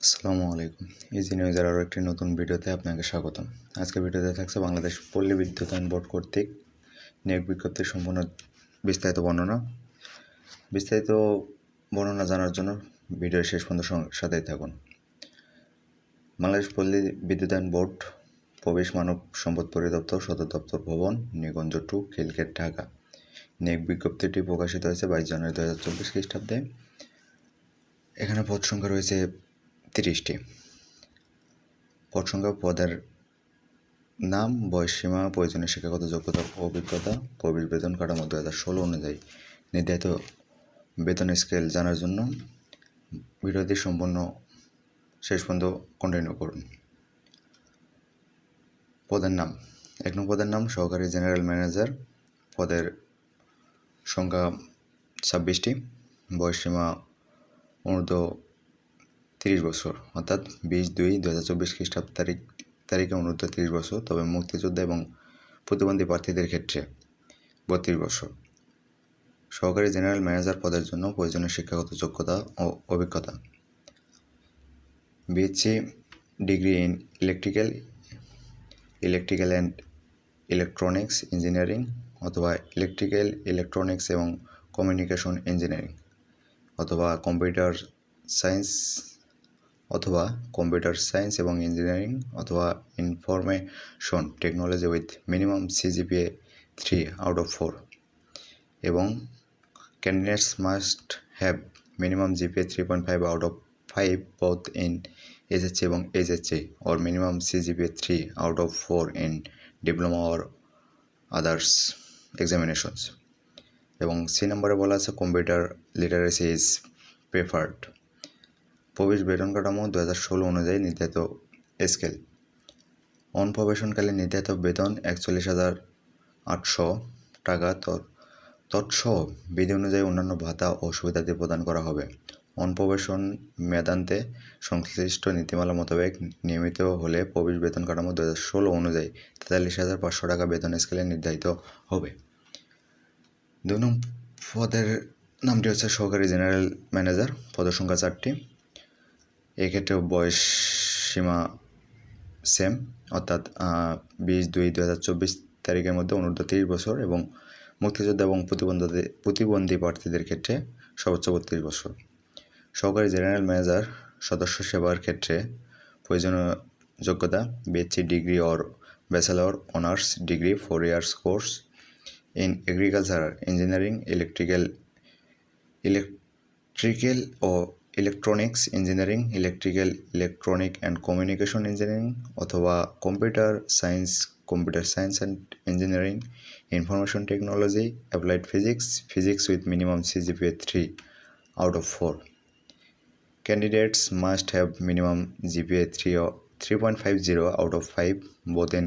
আসসালামু আলাইকুম। ইজি নিউজের আরও একটি নতুন ভিডিওতে আপনাকে স্বাগতম। আজকের ভিডিওতে থাকছে বাংলাদেশ পল্লী বিদ্যুতায়ন বোর্ড কর্তৃক নিয়োগ বিজ্ঞপ্তির সম্পূর্ণ বিস্তারিত বর্ণনা জানার জন্য ভিডিওর শেষ পর্যন্ত সাথেই থাকুন। বাংলাদেশ পল্লী বিদ্যুতায়ন বোর্ড, প্রবেশ মানব সম্পদ পরিদপ্তর, সদর দপ্তর ভবন, নিগঞ্জ 2, খিলক্ষেত, ঢাকা। নিয়োগ বিজ্ঞপ্তিটি প্রকাশিত হয়েছে 22 জানুয়ারি 2024 খ্রিস্টাব্দে। এখানে পদ সংখ্যা রয়েছে 30টি। পদ সংখ্যা, পদের নাম, বয়সসীমা, প্রয়োজনীয় শিক্ষাগত যোগ্যতা ও অভিজ্ঞতা, প্রবেশ বেতন কাঠামো 2016 অনুযায়ী নির্ধারিত বেতন স্কেল জানার জন্য ভিডিওটি সম্পূর্ণ শেষ পর্যন্ত কন্টিনিউ করুন। পদের নাম: 1 নং পদের নাম সহকারী জেনারেল ম্যানেজার। পদের সংখ্যা 26টি। বয়সসীমা অনূর্ধ্ব 30 বছর, অর্থাৎ 20/2/2024 খ্রিস্টাব্দ তারিখে অনূর্ধ্ব 30 বছর, তবে মুক্তিযোদ্ধা এবং প্রতিবন্ধী প্রার্থীদের ক্ষেত্রে 32 বছর। সহকারী জেনারেল ম্যানেজার পদের জন্য প্রয়োজনীয় শিক্ষাগত যোগ্যতা ও অভিজ্ঞতা: BSc degree in electrical and electronics engineering অথবা ইলেকট্রনিক্স এবং কমিউনিকেশন ইঞ্জিনিয়ারিং অথবা কম্পিউটার সায়েন্স এবং ইঞ্জিনিয়ারিং অথবা information technology with minimum CGPA 3/4 এবং candidates must have minimum GPA 3.5/5 both in SSC এবং HSC or minimum CGPA 3/4 in diploma or others examinations। এবং C নম্বরে বলা আছে কম্পিউটার লিটারেসি ইজ প্রেফার্ড। প্রবেশ বেতন কাঠামো 2016 অনুযায়ী নির্ধারিত স্কেল: অনপ্রবেশনকালে নির্ধারিত বেতন 41,800 টাকা তৎসহ বিধি অনুযায়ী অন্যান্য ভাতা ও সুবিধাদি প্রদান করা হবে। অনপ্রবেশন মেয়াদান্তে সংশ্লিষ্ট নীতিমালা মোতাবেক নিয়মিত হলে প্রবেশ বেতন কাঠামো 2016 অনুযায়ী 43,500 টাকা বেতন স্কেলে নির্ধারিত হবে। 2 নং পদের নামটি হচ্ছে সহকারী জেনারেল ম্যানেজার। পদের সংখ্যা 4টি। এক্ষেত্রেও বয়স সীমা সেম, অর্থাৎ 20/2/2024 তারিখের মধ্যে অনূর্ধ্ব 30 বছর এবং মুক্তিযোদ্ধা এবং প্রতিবন্ধী প্রার্থীদের ক্ষেত্রে সর্বোচ্চ 32 বছর। সহকারী জেনারেল ম্যানেজার সদস্য সেবার ক্ষেত্রে প্রয়োজনীয় যোগ্যতা: BSc degree or bachelor honours degree 4 years course in agriculture engineering, electrical ও electronics engineering, electronic and communication engineering অথবা computer science and engineering, information technology, applied physics with minimum CGPA 3/4। Candidates must have minimum GPA 3.50/5 both in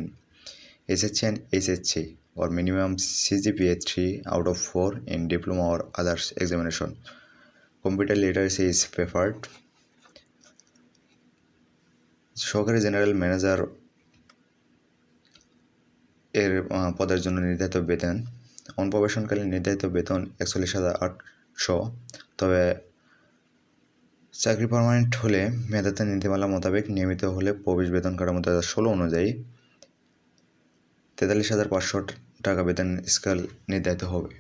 SSC and HSC or minimum CGPA 3/4 in diploma or others examination. Computer literacy is preferred. সহকারী general manager এর পদের জন্য নির্ধারিত বেতন: অনপ্রবেশনকালে নির্ধারিত বেতন 41,800, তবে চাকরি পার্মানেন্ট হলে মেয়াদান্তে নীতিমালা মোতাবেক নিয়মিত হলে প্রবেশ বেতন কাঠামো 2016 অনুযায়ী 43,500 টাকা বেতন স্কেল নির্ধারিত হবে।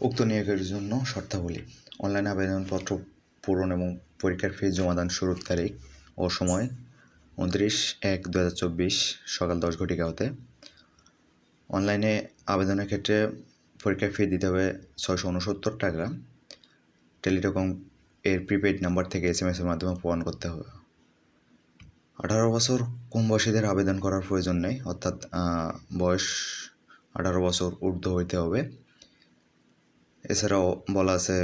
উক্ত নিয়োগের জন্য শর্তাবলী: অনলাইনে আবেদনপত্র পূরণ এবং পরীক্ষার ফি জমাদান শুরুর তারিখ ও সময় 29/1/2024 সকাল 10 ঘটিকা হতে। অনলাইনে আবেদনের ক্ষেত্রে পরীক্ষার ফি দিতে হবে 669 টাকা। টেলিটকম এর প্রিপেইড নাম্বার থেকে SMS এর মাধ্যমে প্রদান করতে হবে। 18 বছর কম বয়সীদের আবেদন করার প্রয়োজন নেই, অর্থাৎ বয়স 18 বছর ঊর্ধ্ব হইতে হবে। এছাড়াও বলা আছে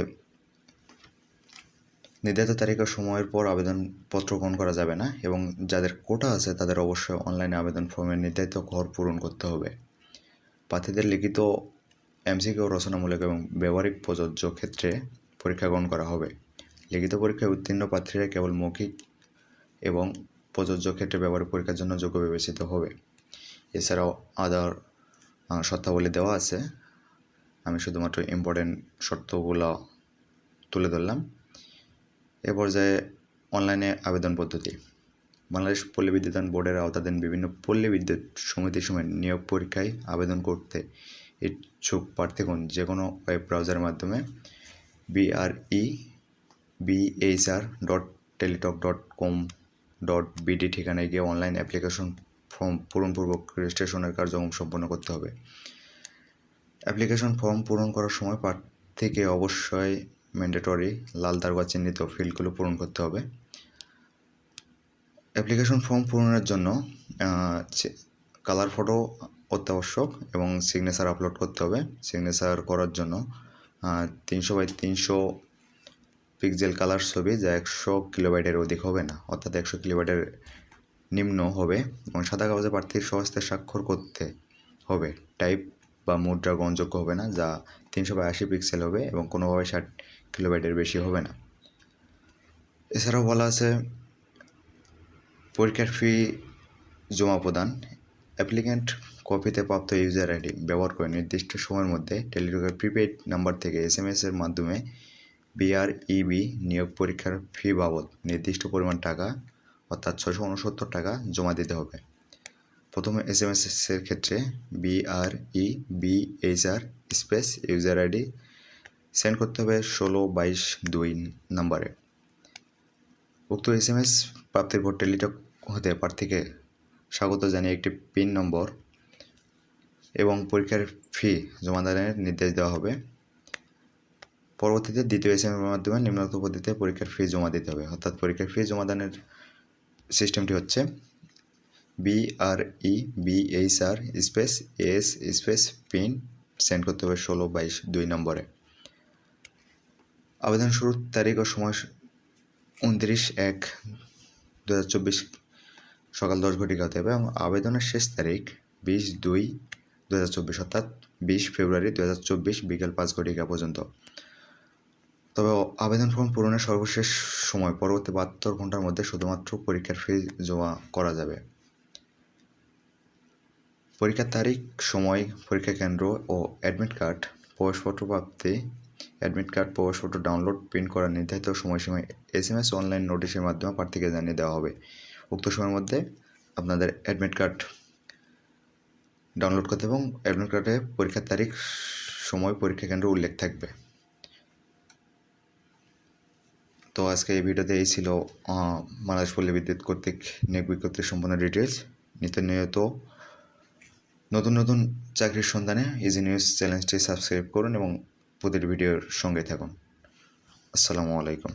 নির্ধারিত তারিখ ও সময়ের পর আবেদনপত্র গ্রহণ করা যাবে না এবং যাদের কোটা আছে তাদের অবশ্যই অনলাইনে আবেদন ফর্মের নির্ধারিত ঘর পূরণ করতে হবে। প্রার্থীদের লিখিত MCQ রচনামূলক এবং ব্যবহারিক প্রযোজ্য ক্ষেত্রে পরীক্ষা গ্রহণ করা হবে। লিখিত পরীক্ষায় উত্তীর্ণ প্রার্থীরা কেবল মৌখিক এবং প্রযোজ্য ক্ষেত্রে ব্যবহারিক পরীক্ষার জন্য যোগ্য বিবেচিত হবে। এছাড়াও আদার শর্তাবলী দেওয়া আছে, আমি শুধুমাত্র ইম্পর্টেন্ট শর্তগুলো তুলে ধরলাম। এ পর্যায়ে অনলাইনে আবেদন পদ্ধতি। বাংলাদেশ পল্লী বিদ্যুতায়ন বোর্ডের আওতাধীন বিভিন্ন পল্লী বিদ্যুৎ সমিতিসমূহে নিয়োগ পরীক্ষায় আবেদন করতে ইচ্ছুক প্রার্থীগণ যে কোনো ওয়েব ব্রাউজারের মাধ্যমে BREBHR.teletalk.com.bd ঠিকানায় গিয়ে অনলাইন অ্যাপ্লিকেশন ফর্ম পূরণপূর্বক রেজিস্ট্রেশনের কার্যক্রম সম্পন্ন করতে হবে। অ্যাপ্লিকেশন ফর্ম পূরণ করার সময় প্রার্থীকে অবশ্যই ম্যান্ডেটরি লাল দাগ চিহ্নিত ফিল্ডগুলো পূরণ করতে হবে। অ্যাপ্লিকেশন ফর্ম পূরণের জন্য কালার ফটো অত্যাবশ্যক এবং সিগনেচার আপলোড করতে হবে। সিগনেচার করার জন্য 300x300 পিক্সেল কালার ছবি যা 100 কিলোবাইটের অধিক হবে না, অর্থাৎ 100 কিলোবাইটের নিম্ন হবে, এবং সাদা কাগজে প্রার্থীর স্বহস্তে স্বাক্ষর করতে হবে। টাইপ বা মুদ্রা গ্রহণযোগ্য হবে না, যা 380 পিক্সেল হবে এবং কোনোভাবে 60 কিলোবাইটের বেশি হবে না। এছাড়াও বলা আছে পরীক্ষার ফি জমা প্রদান। অ্যাপ্লিক্যান্ট কপিতে প্রাপ্ত ইউজার আইডি ব্যবহার করে নির্দিষ্ট সময়ের মধ্যে টেলিটকের প্রিপেইড নাম্বার থেকে SMS এর মাধ্যমে BREB নিয়োগ পরীক্ষার ফি বাবদ নির্দিষ্ট পরিমাণ টাকা অর্থাৎ 669 টাকা জমা দিতে হবে। প্রথমে SMS এর ক্ষেত্রে BREBHR space user ID send করতে হবে 1622 নম্বরে। উক্ত SMS প্রাপ্তির পর টেলিটক হতে প্রার্থীকে স্বাগত জানিয়ে একটি পিন নম্বর এবং পরীক্ষার ফি জমাদানের নির্দেশ দেওয়া হবে। পরবর্তীতে দ্বিতীয় SMS এর মাধ্যমে নিম্নোক্ত পদ্ধতিতে পরীক্ষার ফি জমা দিতে হবে, অর্থাৎ পরীক্ষার ফি জমাদানের সিস্টেমটি হচ্ছে BREBHR space S space pin send করতে হবে 1622 নম্বরে। আবেদন শুরুর তারিখ ও সময় 29/1/2024 সকাল 10 ঘটিকা হতে হবে এবং আবেদনের শেষ তারিখ 20/2/2024 অর্থাৎ 20 ফেব্রুয়ারি 2024 বিকেল 5 ঘটিকা পর্যন্ত। তবে আবেদন ফর্ম পূরণের সর্বশেষ সময় পরবর্তী 72 ঘন্টার মধ্যে শুধুমাত্র পরীক্ষার ফি জমা করা যাবে। পরীক্ষার তারিখ, সময়, পরীক্ষা কেন্দ্র ও অ্যাডমিট কার্ড, প্রবেশপত্র প্রাপ্তি, অ্যাডমিট কার্ড, প্রবেশপত্র ডাউনলোড, প্রিন্ট করার নির্ধারিত সময়সীমায় SMS অনলাইন নোটিশের মাধ্যমে প্রার্থীকে জানিয়ে দেওয়া হবে। উক্ত সময়ের মধ্যে আপনাদের অ্যাডমিট কার্ড ডাউনলোড করতে এবং অ্যাডমিট কার্ডে পরীক্ষার তারিখ, সময়, পরীক্ষা কেন্দ্র উল্লেখ থাকবে। তো আজকে এই ভিডিওতে এই ছিল বাংলাদেশ পল্লী বিদ্যুৎ কর্তৃক নিয়োগ বিজ্ঞপ্তির সম্পূর্ণ ডিটেলস। নিয়মিত নতুন নতুন চাকরির সন্ধানে ইজি নিউজ চ্যানেলটি সাবস্ক্রাইব করুন এবং প্রতিটি ভিডিওর সঙ্গে থাকুন। আসসালামু আলাইকুম।